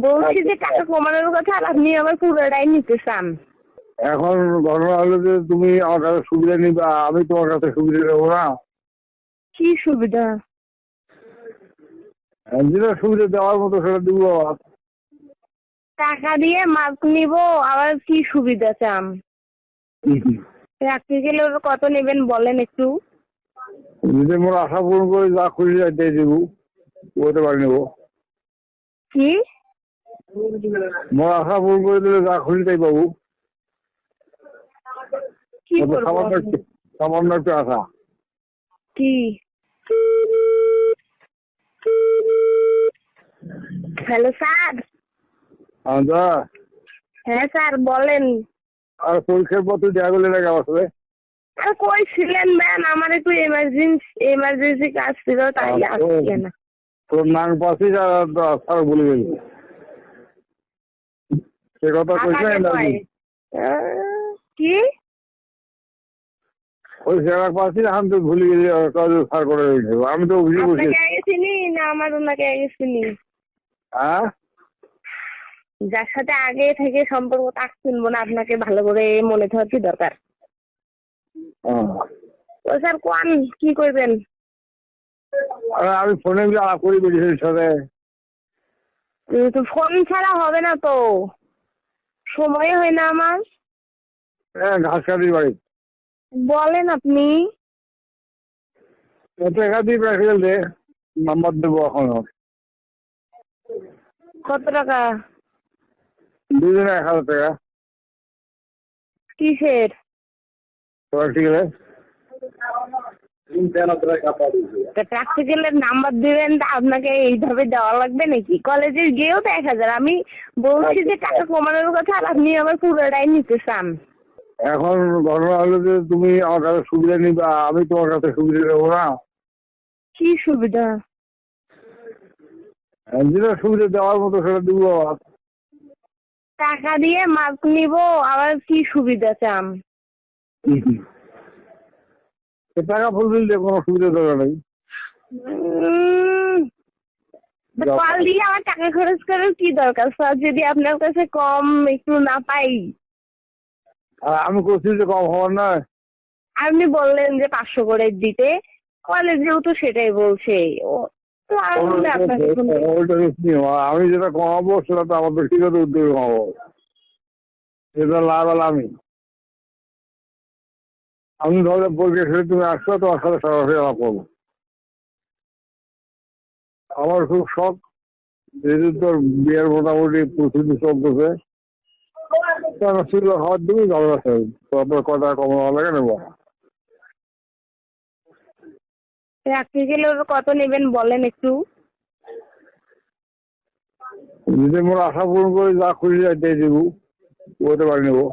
বলছি যে টাকা কমানোর কথা, আর আপনি আবার পুরোটাই নিতে চান। এখন ঘটনা হলো যে তুমি আমার কাছে সুবিধা নিবা, আমি তোমার কাছে সুবিধা নেবো না। কি সুবিধা? যেটা সুবিধা দেওয়ার মতো সেটা দিব। টাকা দিয়ে মাপ নিব, আবার কি সুবিধা চান? রাখতে গেলে ওরা কত নেবেন বলেন একটু। যদি মোর আশা পূরণ করে যা খুশি দিয়ে দেবো, ওইটা বাড়ি নেবো। কি মোর আশা পূরণ করে দিলে যা খুশি তাই পাবো। কি করবো? সামান্য একটু আশা। কি? Hello sir. হ্যাঁ স্যার বলেন। আর পরীক্ষার পত্র দেওয়া গেলে নাকি আমার সাথে? আর কই ছিলেন ম্যাম? আমার একটু এমার্জেন্সি কাজ ছিল, তাই আসছে না। তোর নাম পাচ্ছি স্যার বলে গেল সে কথা কইছে না। কি ওই সেরা পাচ্ছি আমি তো ভুলে গেছি স্যার করে গেছে। আমি তো বুঝে বসে। আপনাকে আগে চিনি না আমার ওনাকে আগে চিনি? হ্যাঁ, যার সাথে আগে থেকে সম্পর্ক তাকে চিনবো না, আপনাকে ভালো করে মনে থাকার কি দরকার? তো স্যার কোন কি করবেন? আমি ফোনে আলাপ করি বেরিয়েছি সাথে। তো ফোন ছাড়া হবে না তো, সময় হয় না আমার। হ্যাঁ, ঘাস কাটির বাড়ি। বলেন আপনি। টাকা দিয়ে প্র্যাকটিক্যাল দে, নাম্বার দেবো এখন। কত টাকা? দুজনে 1000 টাকা কিসের প্র্যাকটিক্যালে। প্র্যাকটিক্যালের নাম্বার দিবেন, তা আপনাকে এইভাবে দেওয়া লাগবে নাকি? কলেজে গিয়েও তো 1000। আমি বলছি যে টাকা কমানোর কথা, আর আপনি আবার পুরোটাই নিতে চান। এখন ঘটনা হলো যে তুমি আমার কাছে সুবিধা নিবা, আমি তোমার কাছে সুবিধা নেবো না। কি সুবিধা? যেটা সুবিধা দেওয়ার মতো সেটা দিব। টাকা দিয়ে মাপ নিব, আবার কি সুবিধা চান? টাকা ফুল দিলে কোনো সুবিধা দরকার নেই। কল দিয়ে আমার টাকা খরচ করার কি দরকার স্যার, যদি আপনার কাছে কম একটু না পাই? আমি করছি যে কম হওয়ার নয়। আপনি বললেন যে 500 করে দিতে, কলেজেও তো সেটাই বলছে। ও তো আমি যেটা কমাবো সেটা তো আমার ব্যক্তিগত উদ্যোগে কমাবো, সেটা লাভ হল আমি ধরো পরীক্ষা শেষে তুমি আসছো, তোমার সাথে সরাসরি আলাপ করবো। আমার খুব শখ, যেহেতু তোর বিয়ের মোটামুটি প্রস্তুতি চলতেছে, খাবার দিবি ঝগড়া চাই, তারপর কটা কমানো লাগে নেবো। রাখতে গেলে ওরা কত নেবেন বলেন একটু। যদি মোর আশা পূরণ করে যা খুশি দিয়ে দেবো, ওইটা বাড়ি নেবো।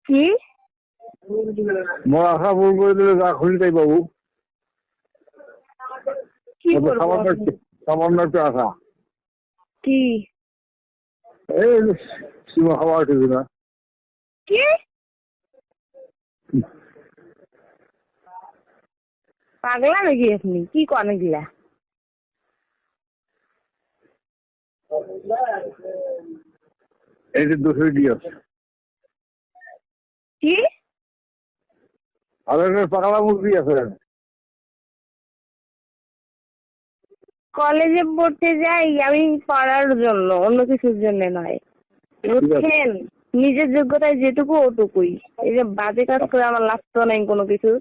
কি মোর আশা পূরণ করে দিলে যা খুশি তাই পাবো। কি করবো? সামান্য একটু আশা। কি এই সীমা খাওয়া ঠিক না। কি পাগলা নাকি আপনি? কি করেন গিলা? এই যে 200 দিয়ে কি আর পাগলা মুরগি আছে। কলেজে পড়তে যাই আমি পড়ার জন্য, অন্য কিছুর জন্য নয়, বুঝছেন? নিজের যোগ্যতায় যেটুকু ওটুকুই। এই যে বাজে কাজ করে আমার লাভ তো নাই কোনো কিছু।